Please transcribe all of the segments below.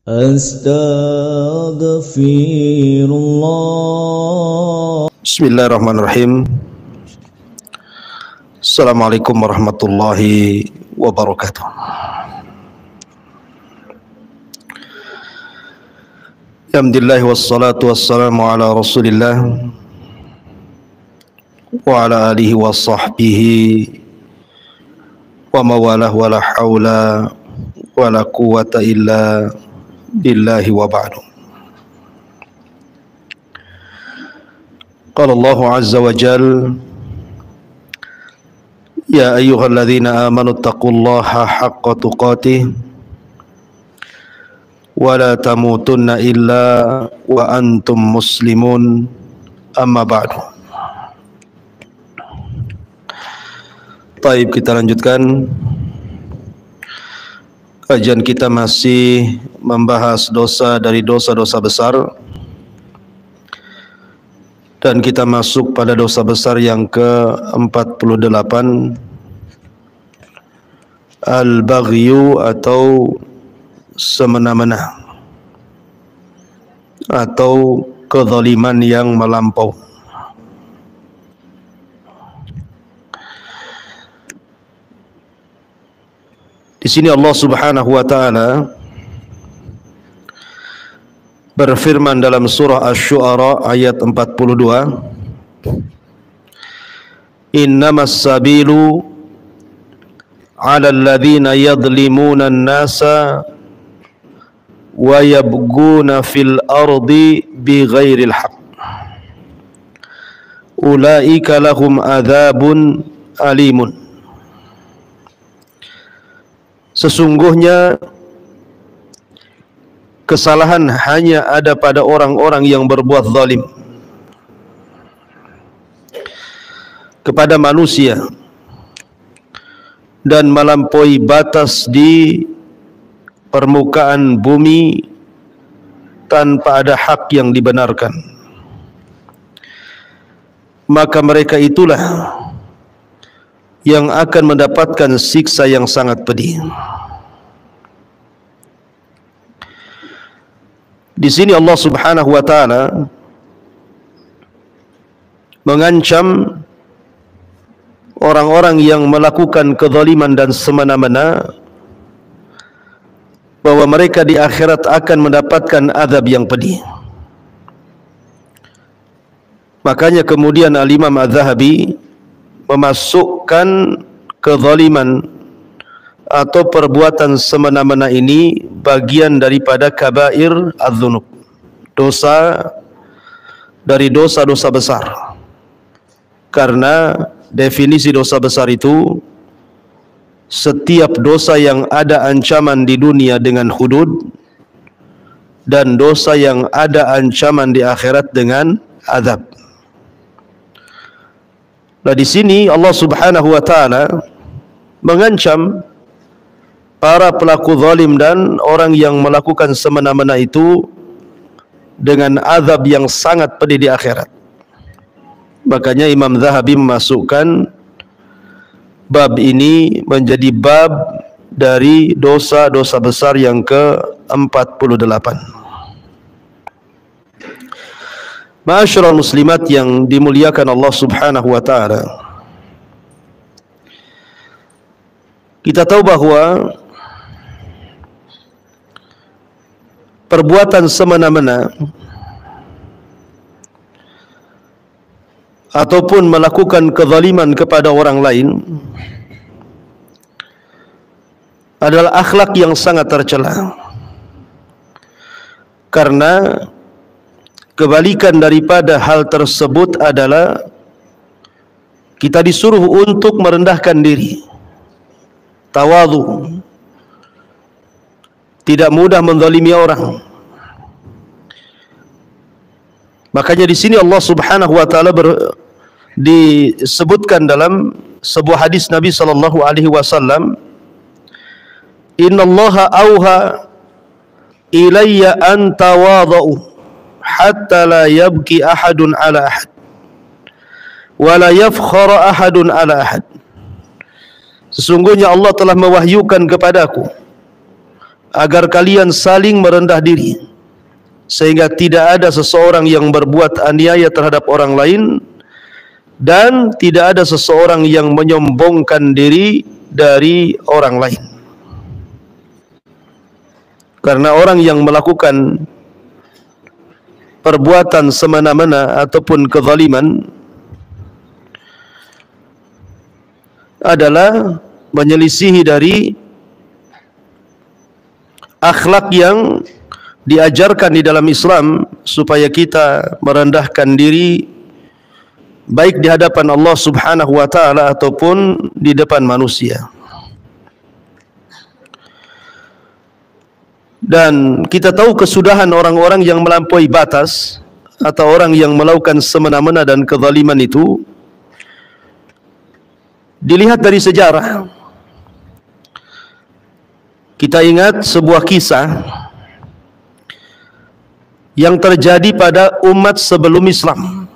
Astaghfirullah. Bismillahirrahmanirrahim. Assalamualaikum warahmatullahi wabarakatuh. Alhamdulillah wassalatu wassalamu ala Rasulillah wa ala alihi wa sahbihi wa mawalah wa la hawla wa la quwwata illa billahi wa ba'du. Qala Allah azza wa jalla ya ayyuhalladzina amanu taqullaha haqqa tuqatih wa la tamutunna illa wa antum muslimun, amma ba'du. Baik, kita lanjutkan kajian kita, masih membahas dosa dari dosa-dosa besar, dan kita masuk pada dosa besar yang ke-48, al-baghyu atau semena-mena atau kezaliman yang melampau. Di sini Allah Subhanahu wa taala berfirman dalam surah Asy-Syu'ara ayat 42, innamas sabilu 'alal ladzina yadhlimuna an-nasa wa yabghuna fil ardi bighairil haqq ulaika lahum adzabun alimun. Sesungguhnya kesalahan hanya ada pada orang-orang yang berbuat zalim kepada manusia dan melampaui batas di permukaan bumi tanpa ada hak yang dibenarkan. Maka mereka itulah yang akan mendapatkan siksa yang sangat pedih. Di sini Allah Subhanahu wa taala mengancam orang-orang yang melakukan kezaliman dan semena-mena bahwa mereka di akhirat akan mendapatkan azab yang pedih. Makanya kemudian Al-Imam Az-Zahabi memasukkan kezaliman atau perbuatan semena-mena ini bagian daripada kabair adz-dzunub, dosa dari dosa-dosa besar. Karena definisi dosa besar itu setiap dosa yang ada ancaman di dunia dengan hudud, dan dosa yang ada ancaman di akhirat dengan azab. Nah, di sini Allah Subhanahu wa taala mengancam para pelaku zalim dan orang yang melakukan semena-mena itu dengan azab yang sangat pedih di akhirat. Makanya Imam Zahabi memasukkan bab ini menjadi bab dari dosa-dosa besar yang ke-48. Ma'asyiral muslimat yang dimuliakan Allah Subhanahu wa taala, kita tahu bahwa perbuatan semena-mena ataupun melakukan kezaliman kepada orang lain adalah akhlak yang sangat tercela. Karena kebalikan daripada hal tersebut adalah kita disuruh untuk merendahkan diri, tawadhu, tidak mudah menzalimi orang. Makanya di sini Allah Subhanahu wa taala disebutkan dalam sebuah hadis Nabi sallallahu alaihi wasallam, innallaha auha ilayya an tawadhu hatta la yabki ahadun ala ahad wa la yafkhara ahadun ala ahad. Sesungguhnya Allah telah mewahyukan kepadaku agar kalian saling merendah diri, sehingga tidak ada seseorang yang berbuat aniaya terhadap orang lain, dan tidak ada seseorang yang menyombongkan diri dari orang lain. Karena orang yang melakukan perbuatan semena-mena ataupun kezaliman adalah menyelisihi dari akhlak yang diajarkan di dalam Islam, supaya kita merendahkan diri baik di hadapan Allah Subhanahu wa taala ataupun di depan manusia. Dan kita tahu kesudahan orang-orang yang melampaui batas atau orang yang melakukan semena-mena dan kezaliman itu dilihat dari sejarah. Kita ingat sebuah kisah yang terjadi pada umat sebelum Islam,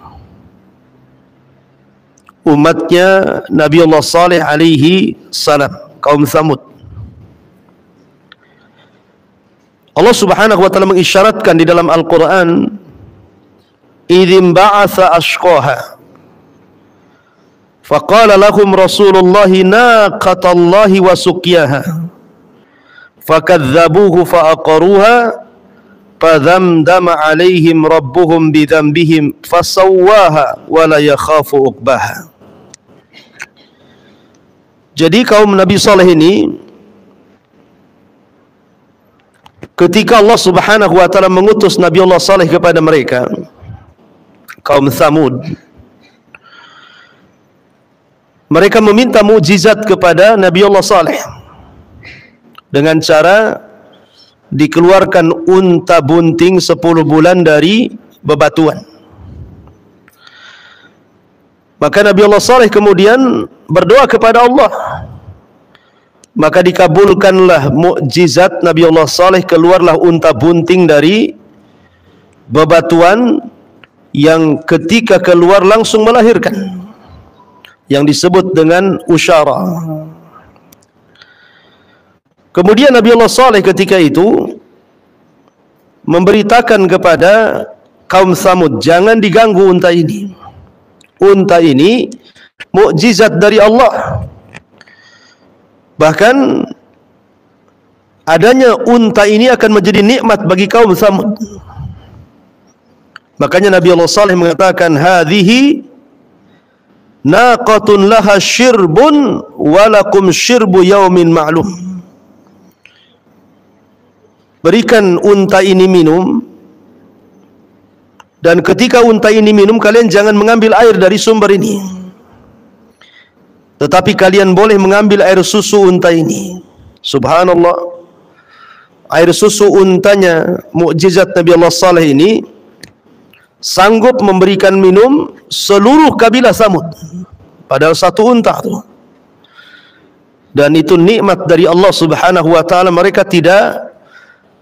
umatnya Nabi Allah Saleh alaihi salam, kaum Tsamud. Allah Subhanahu wa taala mengisyaratkan di dalam Al-Qur'an, idzim ba'atha ashqaha faqala lahum Rasulullahi naqatallahi wa suqyaha fakadzabuhu faaqaruha fadhamdama alaihim rabbuhum bidzambihim fasawwaha wa la yakhafu uqbaha. Jadi kaum Nabi Saleh ini, ketika Allah Subhanahu wa taala mengutus Nabi Allah Saleh kepada mereka, kaum Tsamud, mereka meminta mukjizat kepada Nabi Allah Saleh dengan cara dikeluarkan unta bunting 10 bulan dari bebatuan. Maka Nabi Allah Saleh kemudian berdoa kepada Allah, maka dikabulkanlah mukjizat Nabi Allah Saleh, keluarlah unta bunting dari bebatuan yang ketika keluar langsung melahirkan, yang disebut dengan usyara. Kemudian Nabi Allah Saleh ketika itu memberitakan kepada kaum Tsamud, jangan diganggu unta ini. Unta ini mukjizat dari Allah. Bahkan adanya unta ini akan menjadi nikmat bagi kaum Tsamud. Makanya Nabi Allah Saleh mengatakan, hadhihi naqatun laha syirbun walakum syirbu yaumin ma'lum. Berikan unta ini minum, dan ketika unta ini minum, kalian jangan mengambil air dari sumber ini, tetapi kalian boleh mengambil air susu unta ini. Subhanallah, air susu untanya mukjizat Nabi Allah Saleh ini sanggup memberikan minum seluruh kabilah Tsamud, padahal satu unta itu. Dan itu nikmat dari Allah Subhanahu wa taala. Mereka tidak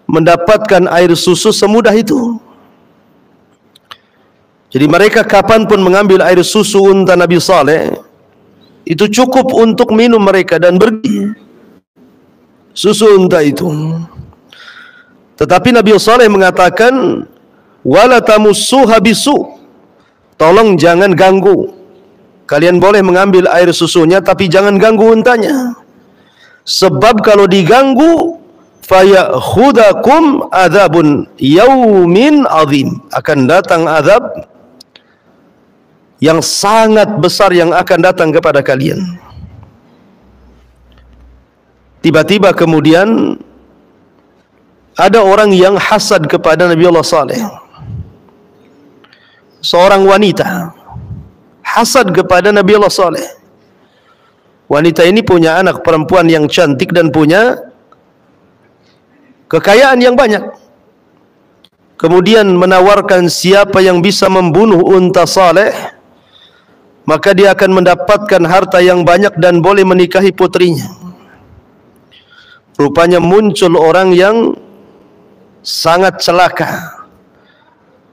mendapatkan air susu semudah itu. Jadi mereka kapanpun mengambil air susu unta Nabi Saleh, itu cukup untuk minum mereka dan pergi susu unta itu. Tetapi Nabi Saleh mengatakan, wala tamussuha bisu, tolong jangan ganggu. Kalian boleh mengambil air susunya, tapi jangan ganggu untanya, sebab kalau diganggu fayakhudakum adzabun yaumin azim, akan datang azab yang sangat besar yang akan datang kepada kalian. Tiba-tiba kemudian ada orang yang hasad kepada Nabi Allah Saleh. Seorang wanita hasad kepada Nabi Allah Saleh. Wanita ini punya anak perempuan yang cantik dan punya kekayaan yang banyak. Kemudian menawarkan siapa yang bisa membunuh unta Saleh, maka dia akan mendapatkan harta yang banyak dan boleh menikahi putrinya. Rupanya muncul orang yang sangat celaka,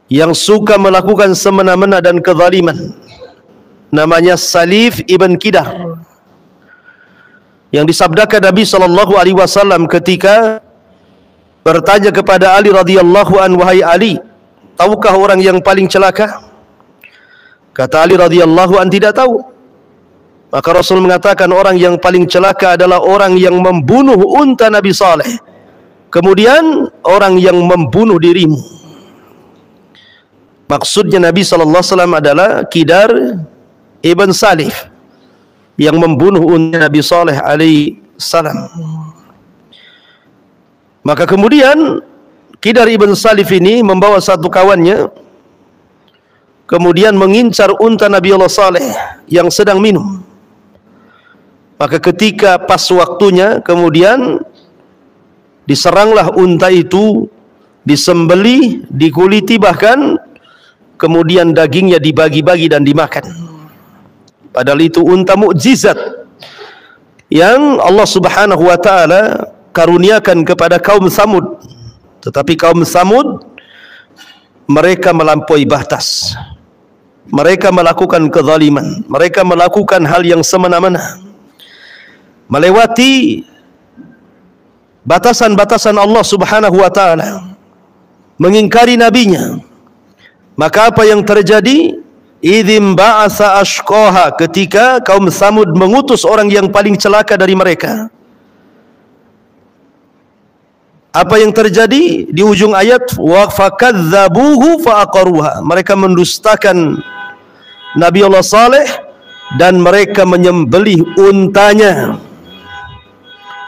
yang suka melakukan semena-mena dan kezaliman. Namanya Salif ibn Kidar, yang disabdakan Nabi SAW ketika bertanya kepada Ali radhiyallahu anhu, wahai Ali, tahukah orang yang paling celaka? Kata Ali radhiyallahu anhu, tidak tahu. Maka Rasul mengatakan orang yang paling celaka adalah orang yang membunuh unta Nabi Saleh, kemudian orang yang membunuh dirimu. Maksudnya Nabi SAW adalah Kidar ibn Salif yang membunuh unta Nabi Saleh alaihi salam. Maka kemudian Kidar ibn Salif ini membawa satu kawannya, kemudian mengincar unta Nabi Allah Saleh yang sedang minum. Maka ketika pas waktunya, kemudian diseranglah unta itu, disembelih, dikuliti, bahkan kemudian dagingnya dibagi-bagi dan dimakan. Padahal itu unta mukjizat yang Allah Subhanahu wa taala karuniakan kepada kaum Samud. Tetapi kaum Samud, mereka melampaui batas. Mereka melakukan kezaliman, mereka melakukan hal yang semena-mena, melewati batasan-batasan Allah Subhanahu wa taala, mengingkari nabinya. Maka apa yang terjadi? Idzim ba'asa ashqaha, ketika kaum Samud mengutus orang yang paling celaka dari mereka. Apa yang terjadi? Di ujung ayat, wa fakadzabuhu faaqaruha, mereka mendustakan Nabi Allah Saleh dan mereka menyembelih untanya.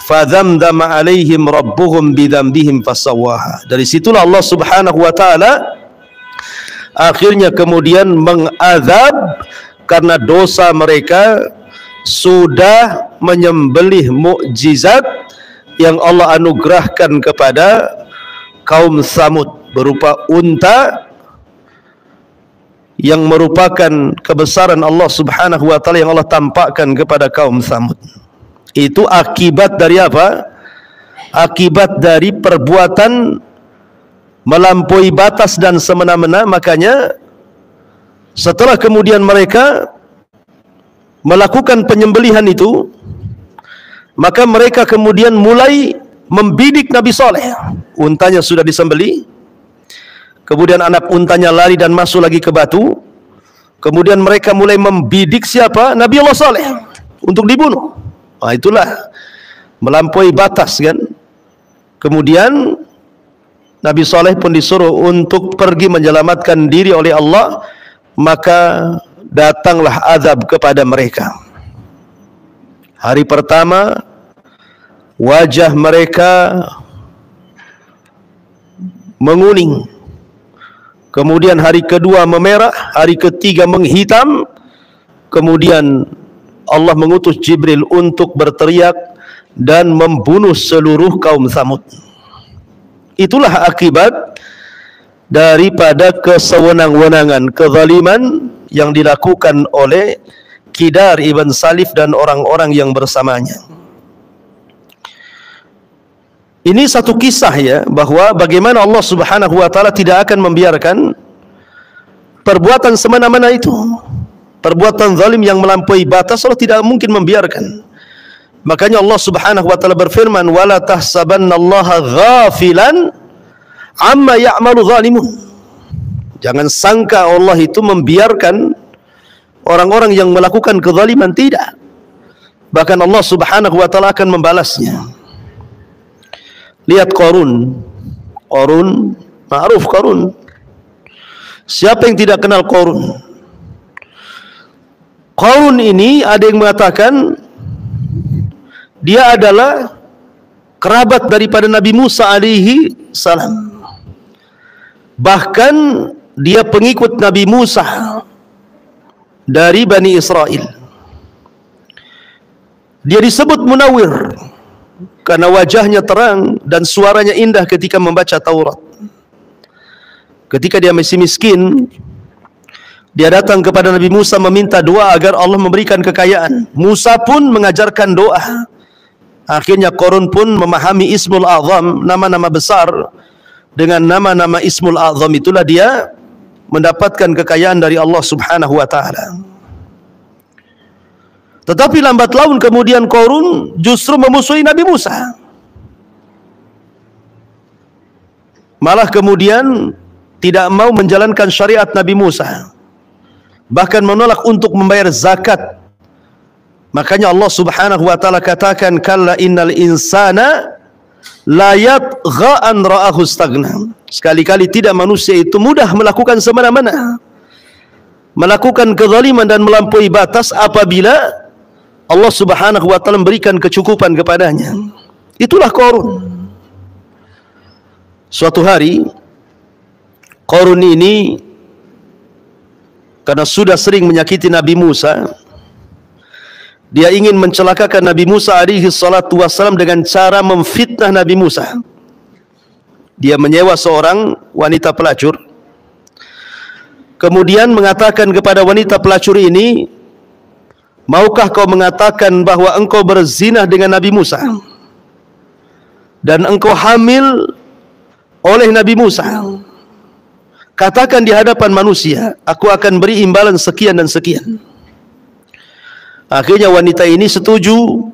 Fadzamdama alaihim rabbuhum bidzambihim fasawwaha. Dari situlah Allah Subhanahu wa taala akhirnya kemudian mengazab karena dosa mereka sudah menyembelih mukjizat yang Allah anugerahkan kepada kaum Samud berupa unta yang merupakan kebesaran Allah Subhanahu wa taala yang Allah tampakkan kepada kaum Samud. Itu akibat dari apa? Akibat dari perbuatan melampaui batas dan semena-mena. Makanya setelah kemudian mereka melakukan penyembelihan itu, maka mereka kemudian mulai membidik Nabi Saleh. Untanya sudah disembelih, kemudian anak untanya lari dan masuk lagi ke batu. Kemudian mereka mulai membidik siapa? Nabi Allah Saleh untuk dibunuh. Nah, itulah melampaui batas kan. Kemudian Nabi Saleh pun disuruh untuk pergi menyelamatkan diri oleh Allah, maka datanglah azab kepada mereka. Hari pertama wajah mereka menguning, kemudian hari kedua memerah, hari ketiga menghitam. Kemudian Allah mengutus Jibril untuk berteriak dan membunuh seluruh kaum Samud. Itulah akibat daripada kesewenang-wenangan, kezaliman yang dilakukan oleh Kidar ibn Salif dan orang-orang yang bersamanya. Ini satu kisah ya, bahwa bagaimana Allah Subhanahu wa taala tidak akan membiarkan perbuatan semena-mena itu, perbuatan zalim yang melampaui batas. Allah tidak mungkin membiarkan. Makanya Allah Subhanahu wa taala berfirman, wala tahsabannallaha ghafilan amma ya'malu zalimun. Jangan sangka Allah itu membiarkan orang-orang yang melakukan kezaliman, tidak. Bahkan Allah Subhanahu wa taala akan membalasnya. Lihat Qarun. Qarun, ma'ruf Qarun. Siapa yang tidak kenal Qarun? Qarun ini ada yang mengatakan dia adalah kerabat daripada Nabi Musa alaihi salam. Bahkan dia pengikut Nabi Musa dari Bani Israel. Dia disebut Munawwir karena wajahnya terang dan suaranya indah ketika membaca Taurat. Ketika dia masih miskin, dia datang kepada Nabi Musa meminta doa agar Allah memberikan kekayaan. Musa pun mengajarkan doa. Akhirnya Qarun pun memahami Ismul A'zam, nama-nama besar. Dengan nama-nama Ismul A'zam itulah dia mendapatkan kekayaan dari Allah Subhanahu wa taala. Tetapi lambat laun kemudian Qarun justru memusuhi Nabi Musa. malah kemudian tidak mau menjalankan syariat Nabi Musa, bahkan menolak untuk membayar zakat. Makanya Allah Subhanahu wa taala katakan, kalla innal insana la yatgha an ra'ahu istaghna. Sekali-kali tidak manusia itu mudah melakukan semena-mena, melakukan kezaliman dan melampaui batas apabila Allah Subhanahu wa taala memberikan kecukupan kepadanya. Itulah Qarun. Suatu hari Qarun ini karena sudah sering menyakiti Nabi Musa, dia ingin mencelakakan Nabi Musa alaihi salatu wassalam dengan cara memfitnah Nabi Musa. Dia menyewa seorang wanita pelacur, kemudian mengatakan kepada wanita pelacur ini, maukah kau mengatakan bahwa engkau berzina dengan Nabi Musa dan engkau hamil oleh Nabi Musa? Katakan di hadapan manusia, aku akan beri imbalan sekian dan sekian. Akhirnya wanita ini setuju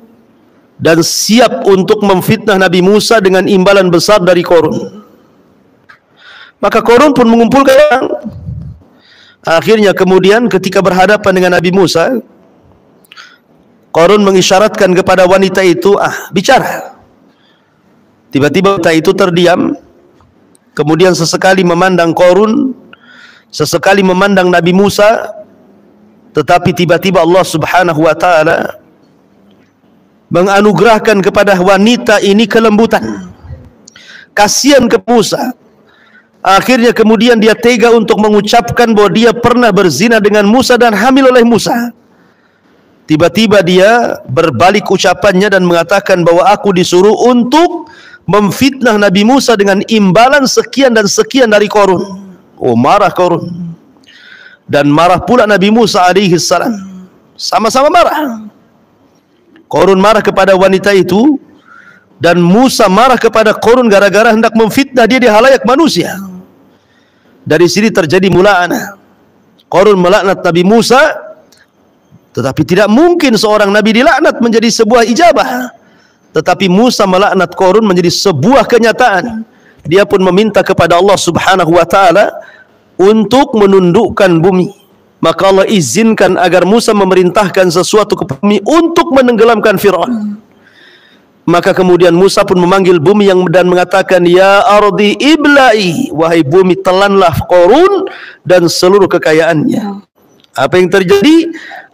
dan siap untuk memfitnah Nabi Musa dengan imbalan besar dari Qarun. Maka Qarun pun mengumpulkan orang. Akhirnya kemudian ketika berhadapan dengan Nabi Musa, Qarun mengisyaratkan kepada wanita itu, bicara. Tiba-tiba wanita itu terdiam, kemudian sesekali memandang Qarun, sesekali memandang Nabi Musa. Tetapi tiba-tiba Allah Subhanahu wa taala menganugerahkan kepada wanita ini kelembutan, kasihan ke Musa. Akhirnya kemudian dia tega untuk mengucapkan bahwa dia pernah berzina dengan Musa dan hamil oleh Musa. Tiba-tiba dia berbalik ucapannya dan mengatakan bahwa aku disuruh untuk memfitnah Nabi Musa dengan imbalan sekian dan sekian dari Qarun. Oh, marah Qarun. Dan marah pula Nabi Musa alaihi salam. Sama-sama marah. Qarun marah kepada wanita itu, dan Musa marah kepada Qarun gara-gara hendak memfitnah dia di halayak manusia. Dari sini terjadi mula'anah. Qarun melaknat Nabi Musa, tetapi tidak mungkin seorang nabi dilaknat menjadi sebuah ijabah. Tetapi Musa melaknat Qarun menjadi sebuah kenyataan. Dia pun meminta kepada Allah Subhanahu wa taala untuk menundukkan bumi. Maka Allah izinkan agar Musa memerintahkan sesuatu ke bumi untuk menenggelamkan Fir'aun. Maka kemudian Musa pun memanggil bumi dan mengatakan, ya ardi ibla'i, wahai bumi telanlah Qarun dan seluruh kekayaannya. Apa yang terjadi?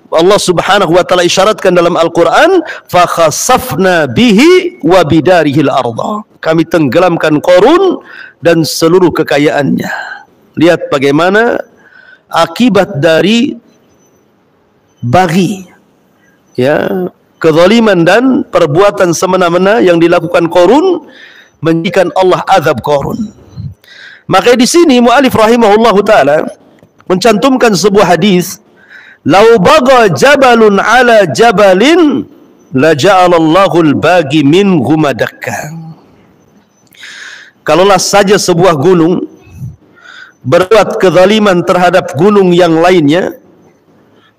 Allah Subhanahu wa taala isyaratkan dalam Al-Qur'an, fa khasafna bihi wa bidarihil arda. Kami tenggelamkan Qarun dan seluruh kekayaannya. Lihat bagaimana akibat dari baghi, ya, kezaliman dan perbuatan semena-mena yang dilakukan Qarun menjadikan Allah azab Qarun. Maka di sini mu'alif rahimahullahu taala mencantumkan sebuah hadis, lau baga jabalun ala jabalin la ja'alallahu al-bagi minhu madakka. Kalaulah saja sebuah gunung berbuat kezaliman terhadap gunung yang lainnya,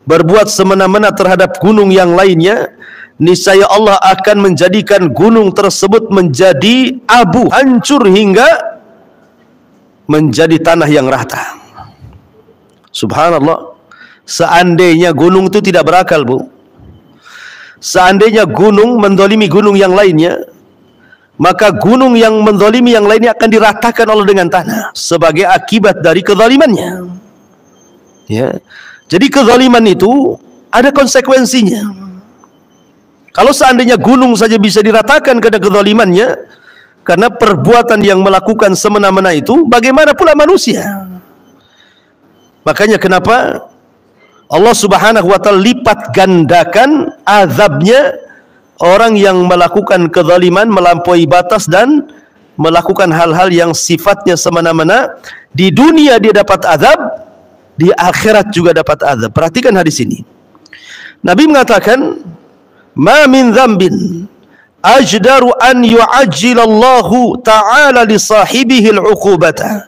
berbuat semena-mena terhadap gunung yang lainnya, niscaya Allah akan menjadikan gunung tersebut menjadi abu, hancur hingga menjadi tanah yang rata. Subhanallah. Seandainya gunung itu tidak berakal, Bu, seandainya gunung mendolimi gunung yang lainnya, maka gunung yang mendolimi yang lainnya akan diratakan Allah dengan tanah sebagai akibat dari kezalimannya. Ya. Jadi kezaliman itu ada konsekuensinya. Kalau seandainya gunung saja bisa diratakan karena kezalimannya, karena perbuatan yang melakukan semena-mena itu, bagaimana pula manusia? Makanya kenapa Allah Subhanahu wa taala lipat gandakan azabnya orang yang melakukan kezaliman, melampaui batas dan melakukan hal-hal yang sifatnya semena-mena. Di dunia dia dapat azab, di akhirat juga dapat azab. Perhatikan hadis ini. Nabi mengatakan, "Ma min dzambin ajdaru an yu'ajjilallahu ta'ala li sahibihi al-'uqubata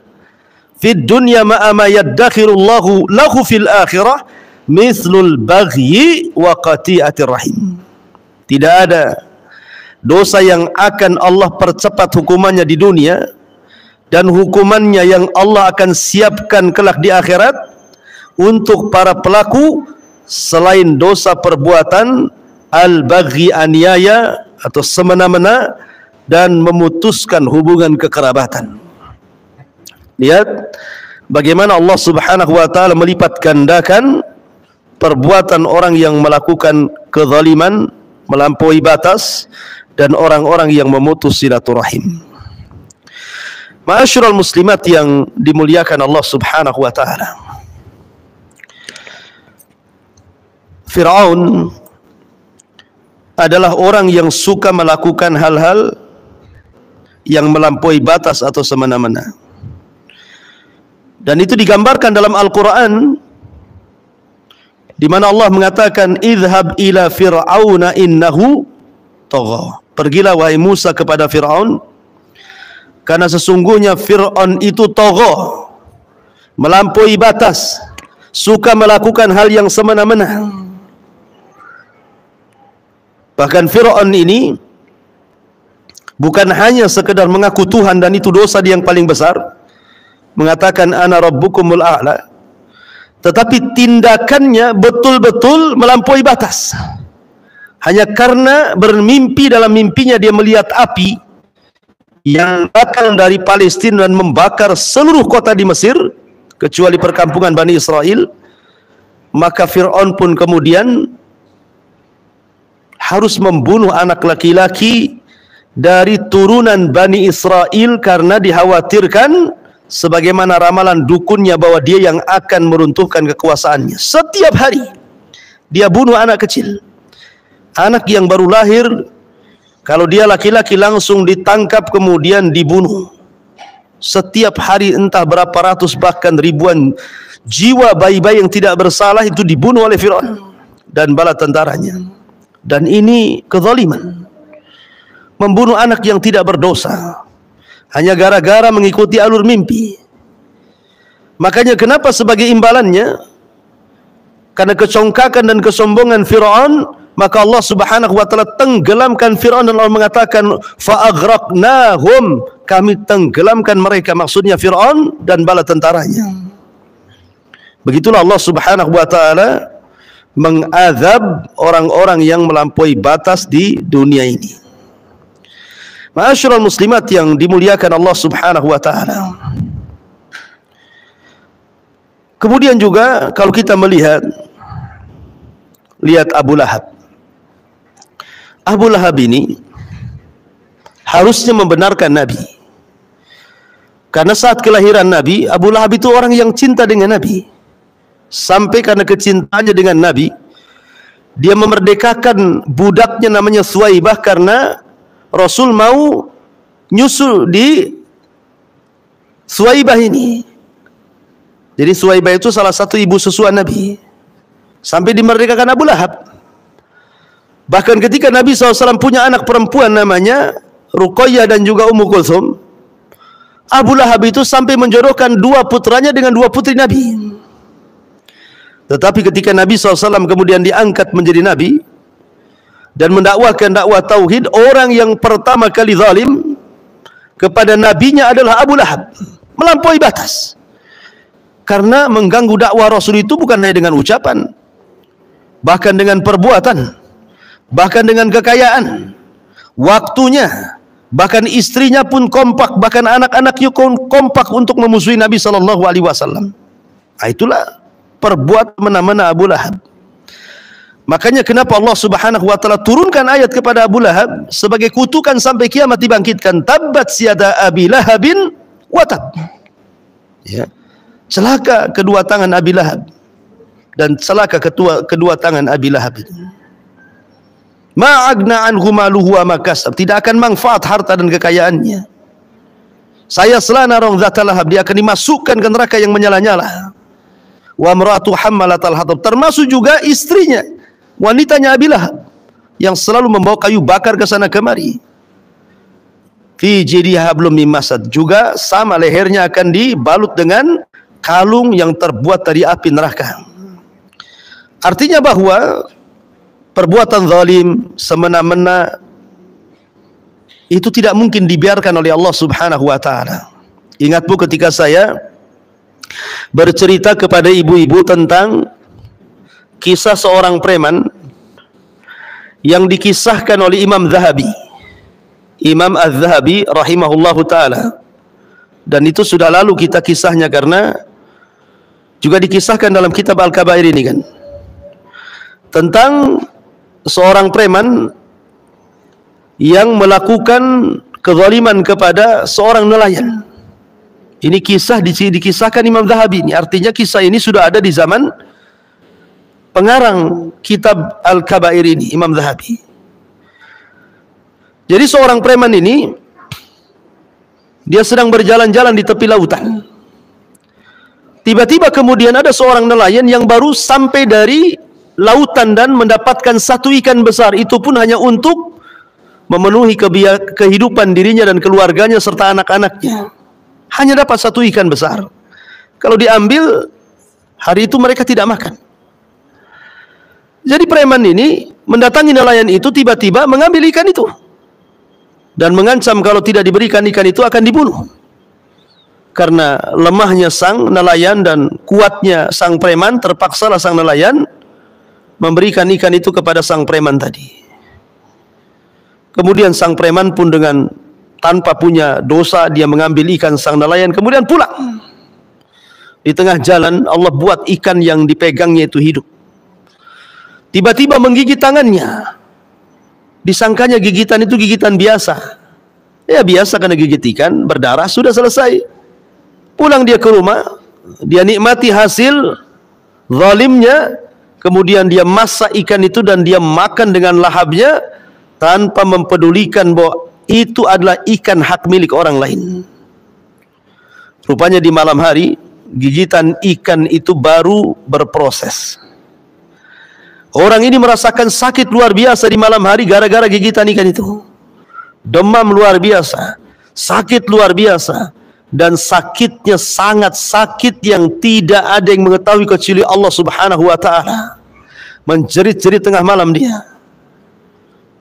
fid dunya ma yaddakhirullahu lahu fil akhirah mithlul baghyi wa qati'atir rahim." Tidak ada dosa yang akan Allah percepat hukumannya di dunia dan hukumannya yang Allah akan siapkan kelak di akhirat untuk para pelaku selain dosa perbuatan al-baghi, aniaya atau semena-mena, dan memutuskan hubungan kekerabatan. Lihat bagaimana Allah Subhanahu wa taala melipat gandakan perbuatan orang yang melakukan kezaliman, melampaui batas, dan orang-orang yang memutus silaturahim. Ma'asyiral muslimat yang dimuliakan Allah Subhanahu wa taala. Fir'aun adalah orang yang suka melakukan hal-hal yang melampaui batas atau semena-mena. Dan itu digambarkan dalam Al-Quran, di mana Allah mengatakan, "Idhhab ila fir'auna innahu tagha." Pergilah wahai Musa kepada Fir'aun, karena sesungguhnya Fir'aun itu tagha, melampaui batas, suka melakukan hal yang semena-mena. Bahkan Fir'aun ini bukan hanya sekedar mengaku Tuhan, dan itu dosa yang paling besar, mengatakan ana rabbukumul a'la, tetapi tindakannya betul-betul melampaui batas. Hanya karena bermimpi, dalam mimpinya dia melihat api yang datang dari Palestina dan membakar seluruh kota di Mesir kecuali perkampungan Bani Israel, maka Fir'aun pun kemudian harus membunuh anak laki-laki dari turunan Bani Israel karena dikhawatirkan sebagaimana ramalan dukunnya bahwa dia yang akan meruntuhkan kekuasaannya. Setiap hari dia bunuh anak kecil, anak yang baru lahir. Kalau dia laki-laki langsung ditangkap kemudian dibunuh. Setiap hari entah berapa ratus bahkan ribuan jiwa bayi-bayi yang tidak bersalah itu dibunuh oleh Fir'aun dan bala tentaranya. Dan ini kezaliman, membunuh anak yang tidak berdosa hanya gara-gara mengikuti alur mimpi. Makanya kenapa sebagai imbalannya, karena kecongkakan dan kesombongan Fir'aun, maka Allah Subhanahu wa taala tenggelamkan Fir'aun, dan Allah mengatakan fa'aghraqnahum, kami tenggelamkan mereka, maksudnya Fir'aun dan bala tentaranya. Begitulah Allah Subhanahu wa taala mengazab orang-orang yang melampaui batas di dunia ini. Ma'asyiral muslimat yang dimuliakan Allah Subhanahu wa taala. Kemudian juga kalau kita melihat, lihat Abu Lahab. Abu Lahab ini harusnya membenarkan Nabi. Karena saat kelahiran Nabi, Abu Lahab itu orang yang cinta dengan Nabi. Sampai karena kecintaannya dengan Nabi, dia memerdekakan budaknya namanya Suwaibah, karena Rasul mau nyusul di Suwaibah ini. Jadi Suwaibah itu salah satu ibu susuan Nabi. Sampai dimerdekakan Abu Lahab. Bahkan ketika Nabi SAW punya anak perempuan namanya Ruqayyah dan juga Ummu Kulthum, Abu Lahab itu sampai menjodohkan dua putranya dengan dua putri Nabi. Tetapi ketika Nabi SAW kemudian diangkat menjadi Nabi dan mendakwakan dakwah tauhid, orang yang pertama kali zalim kepada nabinya adalah Abu Lahab, melampaui batas. Karena mengganggu dakwah Rasul itu bukan hanya dengan ucapan, bahkan dengan perbuatan, bahkan dengan kekayaan, waktunya, bahkan istrinya pun kompak, bahkan anak-anaknya kompak untuk memusuhi Nabi SAW. Nah, itulah perbuatan mana-mana Abu Lahab. Makanya kenapa Allah Subhanahu wa taala turunkan ayat kepada Abu Lahab sebagai kutukan sampai kiamat dibangkitkan, tabbat siada Abi Lahabin wa tab. Ya. Celaka kedua tangan Abi Lahab, dan celaka kedua tangan Abi Lahab itu. Ma'agna anhu maluhu wa makasab, tidak akan manfaat harta dan kekayaannya. Saya selana rong zata lahab, dia akan dimasukkan ke neraka yang menyala-nyala. Wa imra'atu hammalatal hatab, termasuk juga istrinya, wanitanya Abi Lahab, yang selalu membawa kayu bakar ke sana kemari. Fi jidiha hablum min masad, juga sama lehernya akan dibalut dengan kalung yang terbuat dari api neraka. Artinya bahwa perbuatan zalim, semena-mena, itu tidak mungkin dibiarkan oleh Allah Subhanahu wa taala. Ingat Bu, ketika saya bercerita kepada ibu-ibu tentang kisah seorang preman yang dikisahkan oleh Imam Zahabi, Imam Az-Zahabi rahimahullahu ta'ala, dan itu sudah lalu kita kisahnya karena juga dikisahkan dalam kitab Al-Kabair ini kan, tentang seorang preman yang melakukan kezaliman kepada seorang nelayan. Ini kisah dikisahkan Imam Zahabi ini. Artinya kisah ini sudah ada di zaman pengarang kitab Al-Kabair ini, Imam Zahabi. Jadi seorang preman ini, dia sedang berjalan-jalan di tepi lautan. Tiba-tiba kemudian ada seorang nelayan yang baru sampai dari lautan dan mendapatkan satu ikan besar. Itu pun hanya untuk memenuhi kehidupan dirinya dan keluarganya serta anak-anaknya. Hanya dapat satu ikan besar. Kalau diambil, hari itu mereka tidak makan. Jadi preman ini mendatangi nelayan itu, tiba-tiba mengambil ikan itu dan mengancam kalau tidak diberikan ikan itu akan dibunuh. Karena lemahnya sang nelayan dan kuatnya sang preman, terpaksalah sang nelayan memberikan ikan itu kepada sang preman tadi. Kemudian sang preman pun dengan tanpa punya dosa, dia mengambil ikan sang nelayan, kemudian pulang. Di tengah jalan Allah buat ikan yang dipegangnya itu hidup. Tiba-tiba menggigit tangannya. Disangkanya gigitan itu gigitan biasa. Ya biasa karena gigit ikan, berdarah, sudah selesai. Pulang dia ke rumah, dia nikmati hasil zalimnya, kemudian dia masak ikan itu dan dia makan dengan lahapnya tanpa mempedulikan bahwa itu adalah ikan hak milik orang lain. Rupanya di malam hari gigitan ikan itu baru berproses. Orang ini merasakan sakit luar biasa di malam hari gara-gara gigitan ikan itu. Demam luar biasa, sakit luar biasa, dan sakitnya sangat sakit yang tidak ada yang mengetahui kecuali Allah Subhanahu wa ta'ala. Menjerit-jerit tengah malam dia.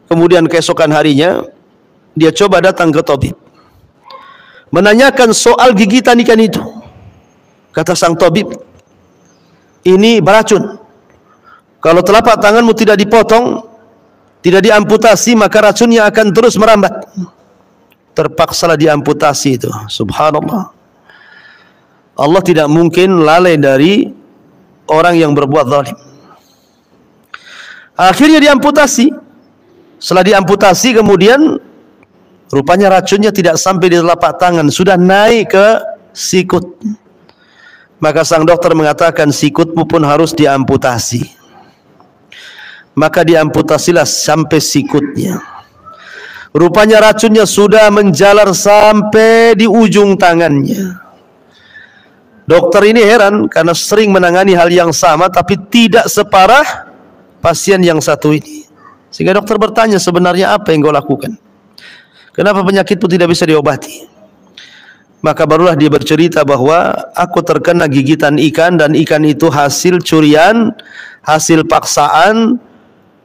Kemudian keesokan harinya dia coba datang ke tabib, menanyakan soal gigitan ikan itu. Kata sang tabib, ini beracun. Kalau telapak tanganmu tidak dipotong, tidak diamputasi, maka racunnya akan terus merambat. Terpaksalah diamputasi itu. Subhanallah. Allah tidak mungkin lalai dari orang yang berbuat zalim. Akhirnya diamputasi. Setelah diamputasi kemudian rupanya racunnya tidak sampai di telapak tangan, sudah naik ke sikut. Maka sang dokter mengatakan sikutmu pun harus diamputasi. Maka diamputasilah sampai sikutnya. Rupanya racunnya sudah menjalar sampai di ujung tangannya. Dokter ini heran karena sering menangani hal yang sama tapi tidak separah pasien yang satu ini. Sehingga dokter bertanya, sebenarnya apa yang kau lakukan? Kenapa penyakitmu tidak bisa diobati? Maka barulah dia bercerita bahwa aku terkena gigitan ikan dan ikan itu hasil curian, hasil paksaan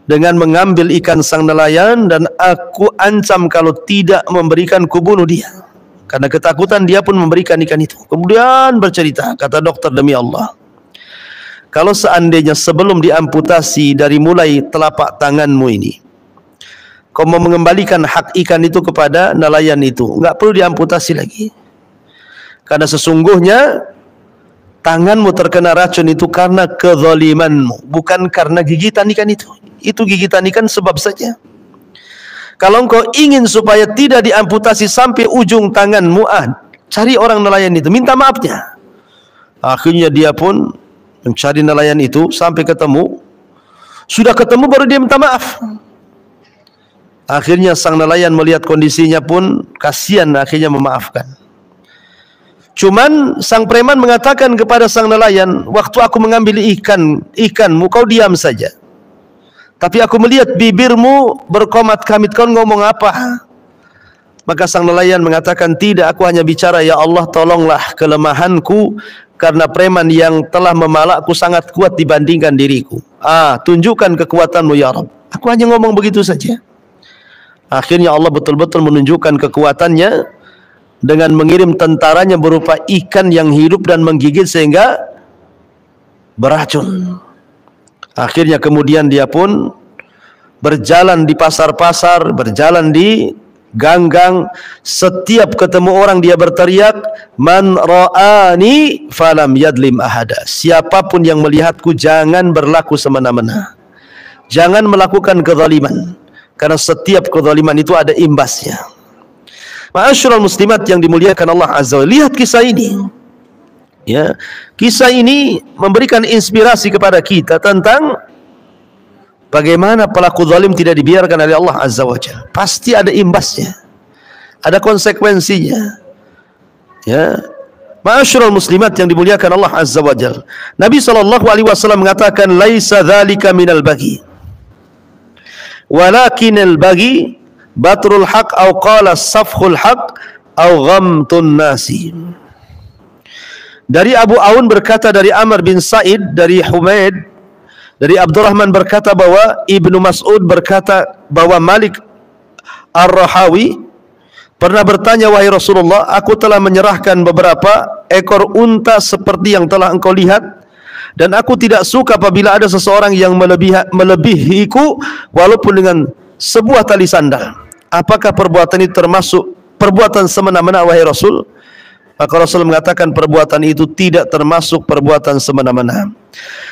dengan mengambil ikan sang nelayan, dan aku ancam kalau tidak memberikan kubunuh dia. Karena ketakutan dia pun memberikan ikan itu. Kemudian bercerita, kata dokter, demi Allah, kalau seandainya sebelum diamputasi dari mulai telapak tanganmu ini, kau mau mengembalikan hak ikan itu kepada nelayan itu, enggak perlu diamputasi lagi. Karena sesungguhnya tanganmu terkena racun itu karena kezalimanmu, bukan karena gigitan ikan itu. Itu gigitan ikan sebab saja. Kalau engkau ingin supaya tidak diamputasi sampai ujung tanganmu, cari orang nelayan itu, minta maafnya. Akhirnya dia pun mencari nelayan itu sampai ketemu. Sudah ketemu baru dia minta maaf. Akhirnya sang nelayan melihat kondisinya pun kasihan, akhirnya memaafkan. Cuman sang preman mengatakan kepada sang nelayan, waktu aku mengambil ikanmu kau diam saja. Tapi aku melihat bibirmu berkomat-kamit, kau ngomong apa? Maka sang nelayan mengatakan, tidak, aku hanya bicara, ya Allah tolonglah kelemahanku, karena preman yang telah memalakku sangat kuat dibandingkan diriku. Tunjukkan kekuatanmu ya Rabb. Aku hanya ngomong begitu saja. Akhirnya Allah betul-betul menunjukkan kekuatannya. dengan mengirim tentaranya berupa ikan yang hidup dan menggigit sehingga beracun. Akhirnya kemudian dia pun berjalan di pasar-pasar, berjalan di gang-gang, setiap ketemu orang dia berteriak, man ra'ani falam yadlim ahada. Siapapun yang melihatku jangan berlaku semena-mena, jangan melakukan kezaliman, karena setiap kezaliman itu ada imbasnya. Ma'asyiral muslimat yang dimuliakan Allah Azza wa Jalla, lihat kisah ini. Ya, kisah ini memberikan inspirasi kepada kita tentang bagaimana pelaku zalim tidak dibiarkan oleh Allah Azza wa Jalla. Pasti ada imbasnya, ada konsekuensinya. Ya, ma'asyiral muslimat yang dimuliakan Allah Azza wa Jalla, Nabi SAW mengatakan, laisa dzalika minal baghi, walakinal baghi batrul haq au qala safhul haq au ghamtun nasi. Dari Abu Aun berkata dari Amr bin Sa'id, dari Humaid, dari Abdurrahman berkata bahwa Ibnu Mas'ud berkata bahwa Malik Ar-Rahawi pernah bertanya, wahai Rasulullah, aku telah menyerahkan beberapa ekor unta seperti yang telah engkau lihat, dan aku tidak suka apabila ada seseorang yang melebihiku walaupun dengan sebuah tali sandal. Apakah perbuatan itu termasuk perbuatan semena-mena, wahai Rasul? Maka Rasul mengatakan perbuatan itu tidak termasuk perbuatan semena-mena.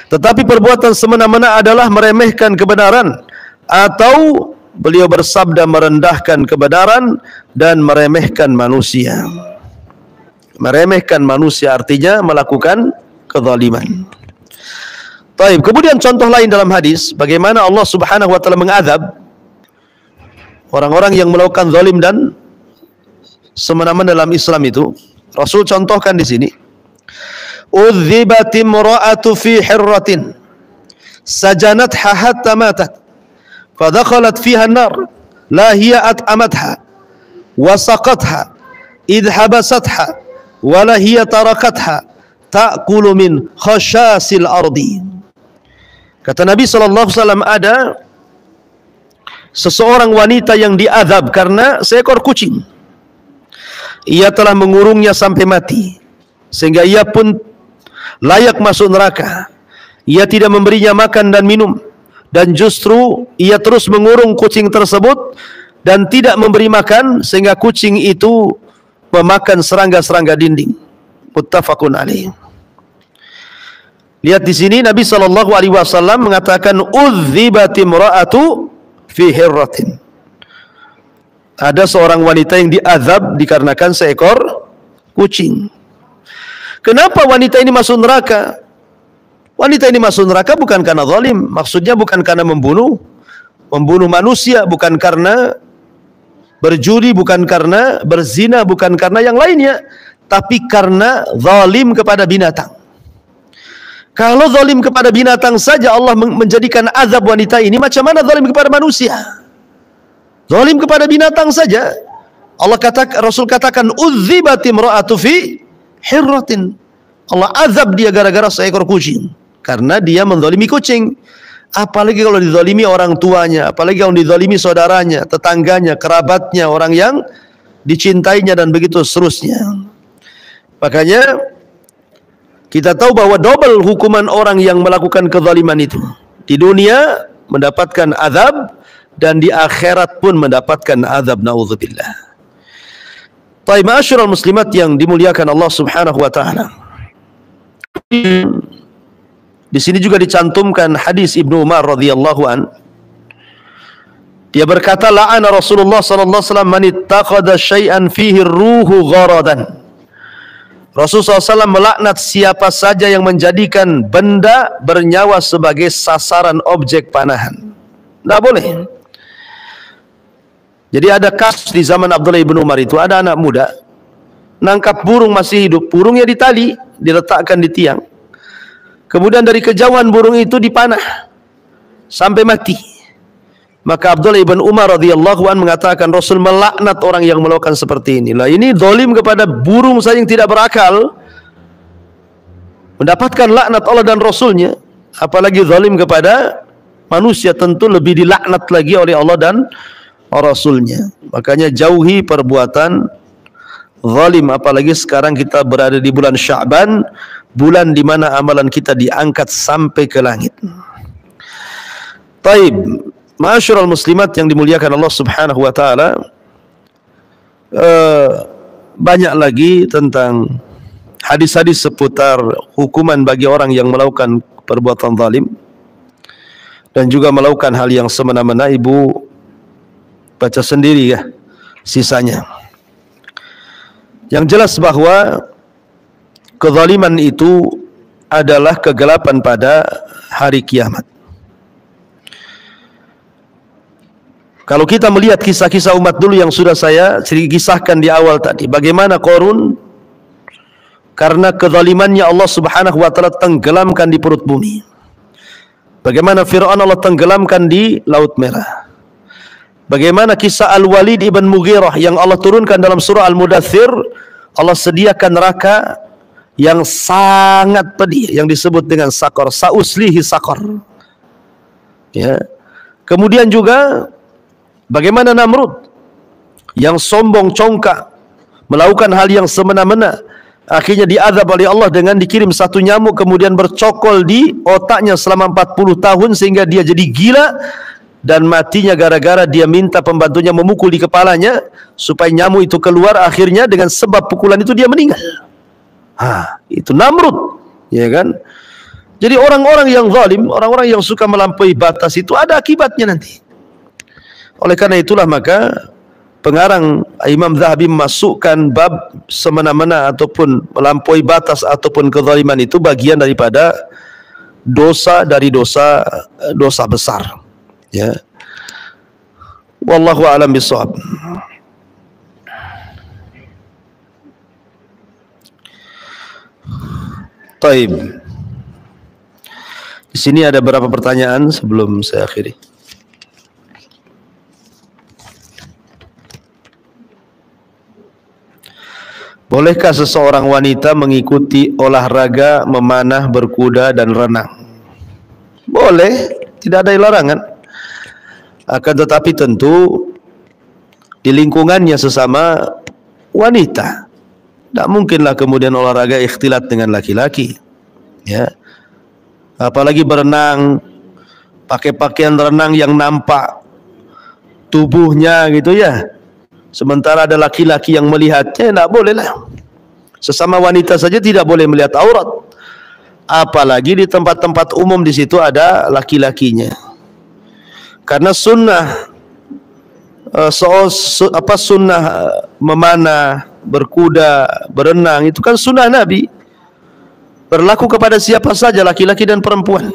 Tetapi perbuatan semena-mena adalah meremehkan kebenaran, atau beliau bersabda merendahkan kebenaran dan meremehkan manusia. Meremehkan manusia artinya melakukan kezaliman. Baik, kemudian contoh lain dalam hadis bagaimana Allah Subhanahu wa taala mengadab orang-orang yang melakukan zalim dan semena-mena dalam Islam itu. Rasul contohkan di sini, udhibat imra'atu fi hirratin sajanatha hatta matat fadakhalat fiha an-nar la hiya at'amatha wa saqatha idh habasatha wa la hiya tarakatha ta'kulu min khashasil ardi. Kata Nabi SAW, ada seseorang wanita yang diazab karena seekor kucing. Ia telah mengurungnya sampai mati, sehingga ia pun layak masuk neraka. Ia tidak memberinya makan dan minum, dan justru ia terus mengurung kucing tersebut dan tidak memberi makan, sehingga kucing itu memakan serangga-serangga dinding. Muttafaqun alaih. Lihat di sini Nabi SAW mengatakan udhibat imra'atu fi hirratin. Ada seorang wanita yang diazab dikarenakan seekor kucing. Kenapa wanita ini masuk neraka? Wanita ini masuk neraka bukan karena zalim, maksudnya bukan karena membunuh manusia, bukan karena berjudi, bukan karena berzina, bukan karena yang lainnya, tapi karena zalim kepada binatang. Kalau zalim kepada binatang saja Allah menjadikan azab wanita ini, macam mana zalim kepada manusia? Zalim kepada binatang saja Rasul katakan udhibat imra'atu fi hirratin. Allah azab dia gara-gara seekor kucing, karena dia menzalimi kucing. Apalagi kalau dizalimi orang tuanya, apalagi kalau dizalimi saudaranya, tetangganya, kerabatnya, orang yang dicintainya, dan begitu seterusnya. Makanya kita tahu bahwa double hukuman orang yang melakukan kezaliman itu. Di dunia mendapatkan azab, dan di akhirat pun mendapatkan azab, naudzubillah. Taib, ma'asyiral muslimat yang dimuliakan Allah Subhanahu wa taala. Di sini juga dicantumkan hadis Ibnu Umar radhiyallahu an. Dia berkata, la'ana Rasulullah sallallahu alaihi wasallam man ittaqada syai'an fihi ruhu gharadan. Rasulullah SAW melaknat siapa saja yang menjadikan benda bernyawa sebagai sasaran objek panahan. Tidak boleh. Jadi ada kasus di zaman Abdullah ibn Umar itu, ada anak muda nangkap burung masih hidup, burungnya ditali, diletakkan di tiang. Kemudian dari kejauhan burung itu dipanah sampai mati. Maka Abdullah ibn Umar radhiyallahu an mengatakan, Rasul melaknat orang yang melakukan seperti ini. Lah ini zalim kepada burung saja yang tidak berakal, mendapatkan laknat Allah dan Rasulnya, apalagi zalim kepada manusia, tentu lebih dilaknat lagi oleh Allah dan Rasulnya. Makanya jauhi perbuatan zalim, apalagi sekarang kita berada di bulan Sya'ban, bulan di mana amalan kita diangkat sampai ke langit. Taib, ma'asyiral muslimat yang dimuliakan Allah Subhanahu wa taala, banyak lagi tentang hadis-hadis seputar hukuman bagi orang yang melakukan perbuatan zalim dan juga melakukan hal yang semena-mena. Ibu baca sendiri ya sisanya. Yang jelas bahwa kezaliman itu adalah kegelapan pada hari kiamat. Kalau kita melihat kisah-kisah umat dulu yang sudah saya kisahkan di awal tadi, bagaimana Qarun karena kezalimannya Allah Subhanahu wa taala tenggelamkan di perut bumi. Bagaimana Fir'aun Allah tenggelamkan di Laut Merah. Bagaimana kisah Al-Walid ibn Mughirah yang Allah turunkan dalam surah Al-Mudaththir, Allah sediakan neraka yang sangat pedih yang disebut dengan Saqar, sa'uslihi Saqar. Ya. Kemudian juga bagaimana Namrud yang sombong congkak melakukan hal yang semena-mena, akhirnya diazab oleh Allah dengan dikirim satu nyamuk kemudian bercokol di otaknya selama 40 tahun sehingga dia jadi gila, dan matinya gara-gara dia minta pembantunya memukul di kepalanya supaya nyamuk itu keluar. Akhirnya dengan sebab pukulan itu dia meninggal. Itu Namrud, ya kan? Jadi orang-orang yang zalim, orang-orang yang suka melampaui batas itu ada akibatnya nanti. Oleh karena itulah maka pengarang Imam Zahabi memasukkan bab semena-mena ataupun melampaui batas ataupun kezaliman itu bagian daripada dosa dari dosa besar. Ya. Wallahu a'lam bishawab. Taib. Di sini ada beberapa pertanyaan sebelum saya akhiri. Bolehkah seseorang wanita mengikuti olahraga memanah, berkuda dan renang? Boleh, tidak ada larangan. Akan tetapi tentu di lingkungannya sesama wanita. Tidak mungkinlah kemudian olahraga ikhtilat dengan laki-laki. Ya. Apalagi berenang pakai pakaian renang yang nampak tubuhnya gitu ya. Sementara ada laki-laki yang melihatnya, tidak boleh lah. Sesama wanita saja tidak boleh melihat aurat. Apalagi di tempat-tempat umum, di situ ada laki-lakinya. Karena sunnah sunnah memanah, berkuda, berenang itu kan sunnah Nabi, berlaku kepada siapa saja, laki-laki dan perempuan.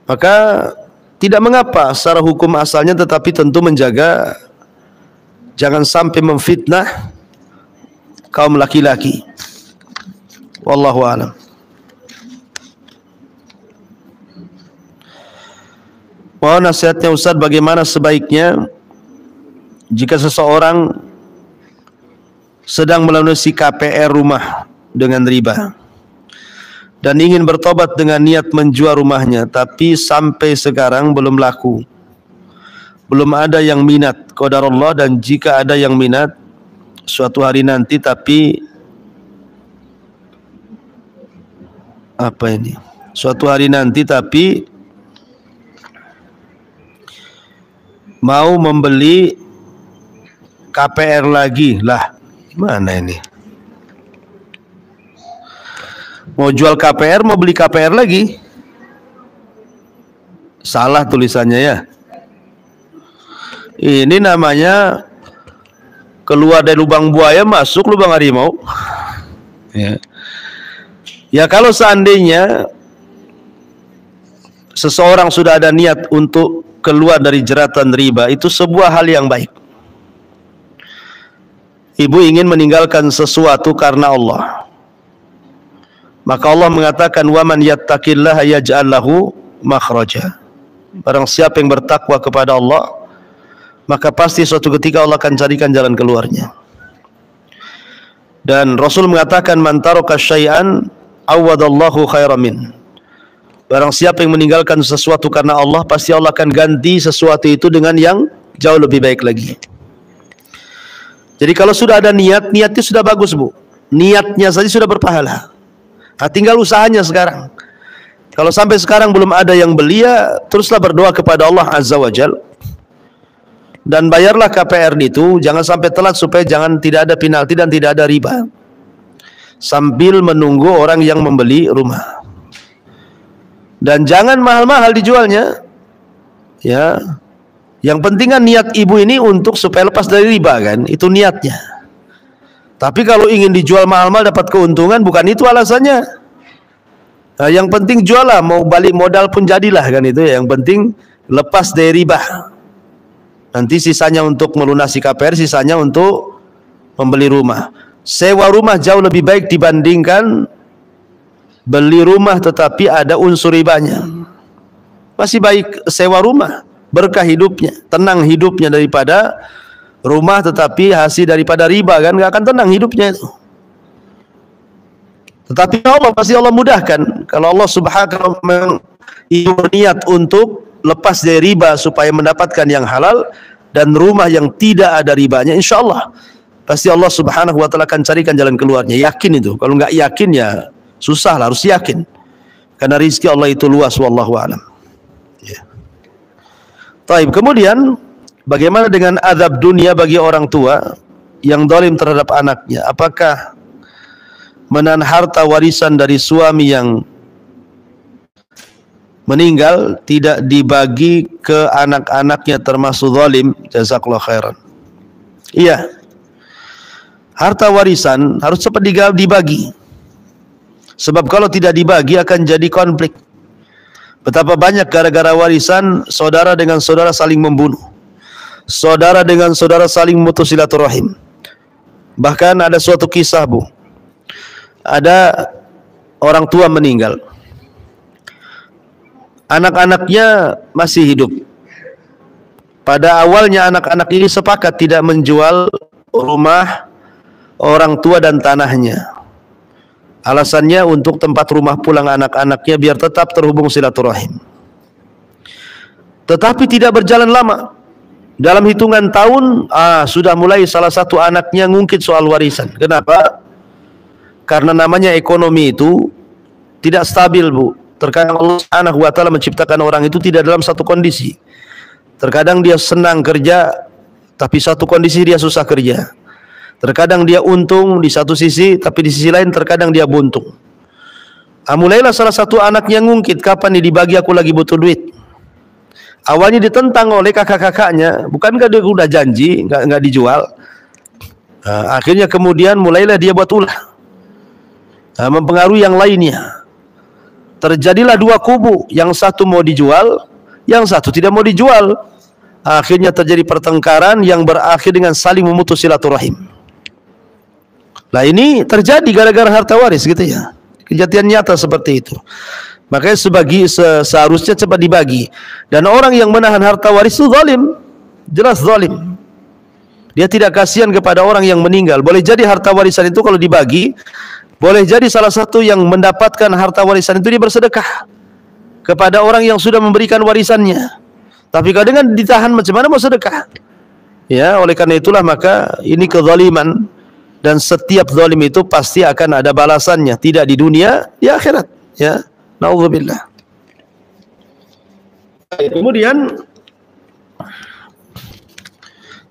Maka tidak mengapa secara hukum asalnya, tetapi tentu menjaga jangan sampai memfitnah kaum laki-laki. Wallahu a'lam. Mohon nasihatnya Ustaz, bagaimana sebaiknya jika seseorang sedang melunasi KPR rumah dengan riba dan ingin bertobat dengan niat menjual rumahnya, tapi sampai sekarang belum laku, belum ada yang minat, qadarullah, dan jika ada yang minat suatu hari nanti, tapi suatu hari nanti tapi mau membeli KPR lagi lah. Gimana ini? Mau jual KPR, mau beli KPR lagi? Salah tulisannya ya. Ini namanya keluar dari lubang buaya, masuk lubang harimau. Ya kalau seandainya seseorang sudah ada niat untuk keluar dari jeratan riba, itu sebuah hal yang baik. Ibu ingin meninggalkan sesuatu karena Allah, maka Allah mengatakan, wa man yattaqillaha yaj'al lahu makhraja. Barang siapa yang bertakwa kepada Allah, maka pasti suatu ketika Allah akan carikan jalan keluarnya. Dan Rasul mengatakan, man taraka syai'an awadallahu khairan min. Barang siapa yang meninggalkan sesuatu karena Allah, pasti Allah akan ganti sesuatu itu dengan yang jauh lebih baik lagi. Jadi kalau sudah ada niat, niatnya sudah bagus, Bu. Niatnya saja sudah berpahala. Nah, tinggal usahanya sekarang. Kalau sampai sekarang belum ada yang beli, ya teruslah berdoa kepada Allah Azza wa Jal. Dan bayarlah KPR itu, jangan sampai telat supaya tidak ada penalti dan tidak ada riba. Sambil menunggu orang yang membeli rumah. Dan jangan mahal-mahal dijualnya. Ya. Yang penting kan niat ibu ini untuk supaya lepas dari riba kan, itu niatnya. Tapi kalau ingin dijual mahal-mahal dapat keuntungan, bukan itu alasannya. Nah, yang penting jual lah, mau balik modal pun jadilah kan itu ya. Yang penting lepas dari riba. Nanti sisanya untuk melunasi KPR, sisanya untuk membeli rumah. Sewa rumah jauh lebih baik dibandingkan beli rumah tetapi ada unsur ribanya. Masih baik sewa rumah, berkah hidupnya, tenang hidupnya, daripada rumah tetapi hasil daripada riba kan, nggak akan tenang hidupnya itu. Tetapi Allah pasti Allah mudahkan. Kalau Allah subhanahu wa ta'ala berniat untuk lepas dari riba supaya mendapatkan yang halal dan rumah yang tidak ada ribanya, insya Allah pasti Allah subhanahu wa ta'ala akan carikan jalan keluarnya. Yakin itu. Kalau nggak yakin ya susah lah, harus yakin. Karena rizki Allah itu luas, wallahu a'lam. Ya. Taib. Kemudian bagaimana dengan azab dunia bagi orang tua yang zalim terhadap anaknya? Apakah menahan harta warisan dari suami yang meninggal tidak dibagi ke anak-anaknya termasuk zalim? Jazakallahu khairan. Iya. Harta warisan harus cepat dibagi. Sebab kalau tidak dibagi akan jadi konflik. Betapa banyak gara-gara warisan saudara dengan saudara saling membunuh. Saudara dengan saudara saling memutus silaturahim. Bahkan ada suatu kisah, Bu. Ada orang tua meninggal. Anak-anaknya masih hidup. Pada awalnya anak-anak ini sepakat tidak menjual rumah orang tua dan tanahnya. Alasannya untuk tempat rumah pulang anak-anaknya biar tetap terhubung silaturahim. Tetapi tidak berjalan lama. Dalam hitungan tahun sudah mulai salah satu anaknya ngungkit soal warisan. Kenapa? Karena namanya ekonomi itu tidak stabil, Bu. Terkadang Allah Subhanahu wa ta'ala menciptakan orang itu tidak dalam satu kondisi. Terkadang dia senang kerja, tapi satu kondisi dia susah kerja. Terkadang dia untung di satu sisi, tapi di sisi lain terkadang dia buntung. Mulailah salah satu anaknya ngungkit, kapan nih dibagi, aku lagi butuh duit. Awalnya ditentang oleh kakak-kakaknya, bukankah dia udah janji nggak dijual? Akhirnya kemudian mulailah dia buat ulah, mempengaruhi yang lainnya. Terjadilah dua kubu, yang satu mau dijual, yang satu tidak mau dijual. Akhirnya terjadi pertengkaran yang berakhir dengan saling memutus silaturahim. Nah ini terjadi gara-gara harta waris gitu ya. Kejadian nyata seperti itu. Makanya seharusnya cepat dibagi. Dan orang yang menahan harta waris itu zalim. Jelas zalim. Dia tidak kasihan kepada orang yang meninggal. Boleh jadi harta warisan itu kalau dibagi, boleh jadi salah satu yang mendapatkan harta warisan itu dia bersedekah kepada orang yang sudah memberikan warisannya. Tapi kalau dengan ditahan, macam mana mau sedekah? Ya, oleh karena itulah maka ini kezaliman. Dan setiap zalim itu pasti akan ada balasannya, tidak di dunia, di akhirat. Ya, naudzubillah. Kemudian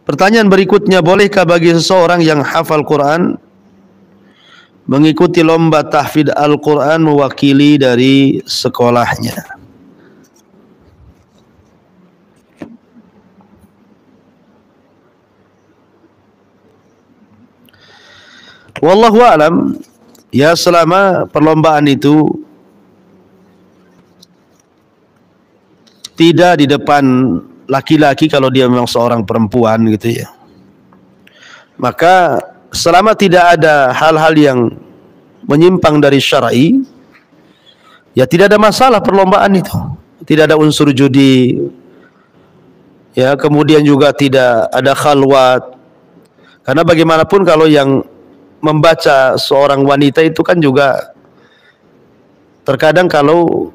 pertanyaan berikutnya, bolehkah bagi seseorang yang hafal Quran mengikuti lomba tahfidz Al-Quran mewakili dari sekolahnya? Wallahu a'lam. Ya, selama perlombaan itu tidak di depan laki-laki, kalau dia memang seorang perempuan gitu ya, maka selama tidak ada hal-hal yang menyimpang dari syar'i, ya tidak ada masalah perlombaan itu. Tidak ada unsur judi, ya, kemudian juga tidak ada khalwat. Karena bagaimanapun kalau yang membaca seorang wanita itu kan juga terkadang kalau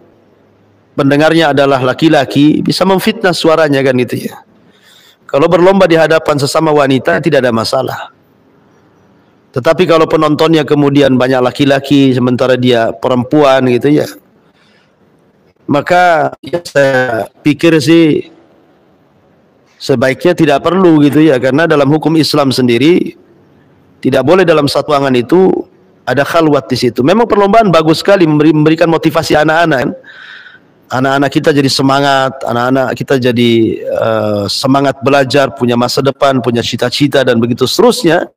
pendengarnya adalah laki-laki bisa memfitnah suaranya kan itu ya. Kalau berlomba di hadapan sesama wanita tidak ada masalah. Tetapi kalau penontonnya kemudian banyak laki-laki sementara dia perempuan gitu ya, maka ya saya pikir sih sebaiknya tidak perlu gitu ya, karena dalam hukum Islam sendiri tidak boleh dalam satu ruangan itu ada khalwat di situ. Memang perlombaan bagus sekali memberikan motivasi anak-anak. Anak-anak kita jadi semangat, anak-anak kita jadi semangat belajar, punya masa depan, punya cita-cita dan begitu seterusnya.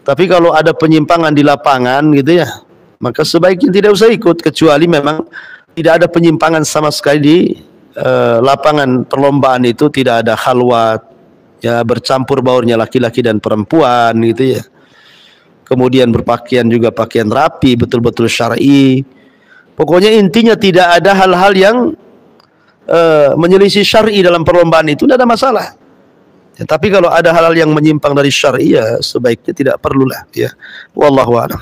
Tapi kalau ada penyimpangan di lapangan gitu ya, maka sebaiknya tidak usah ikut, kecuali memang tidak ada penyimpangan sama sekali di lapangan perlombaan itu, tidak ada khalwat, ya bercampur baurnya laki-laki dan perempuan gitu ya. Kemudian berpakaian juga pakaian rapi, betul-betul syar'i. Pokoknya intinya tidak ada hal-hal yang menyelisih syar'i dalam perlombaan itu, tidak ada masalah. Ya, tapi kalau ada hal-hal yang menyimpang dari syar'i ya sebaiknya tidak perlulah ya. Wallahu a'lam.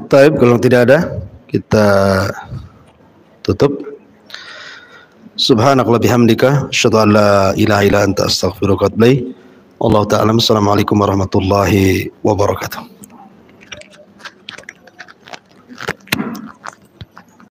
Taib, kalau tidak ada kita tutup. Subhanakallah bihamdika asyhadu an la ilaha illa anta astaghfiruka wa atubu ilaik. Wallahu ta'ala. Assalamualaikum warahmatullahi wabarakatuh.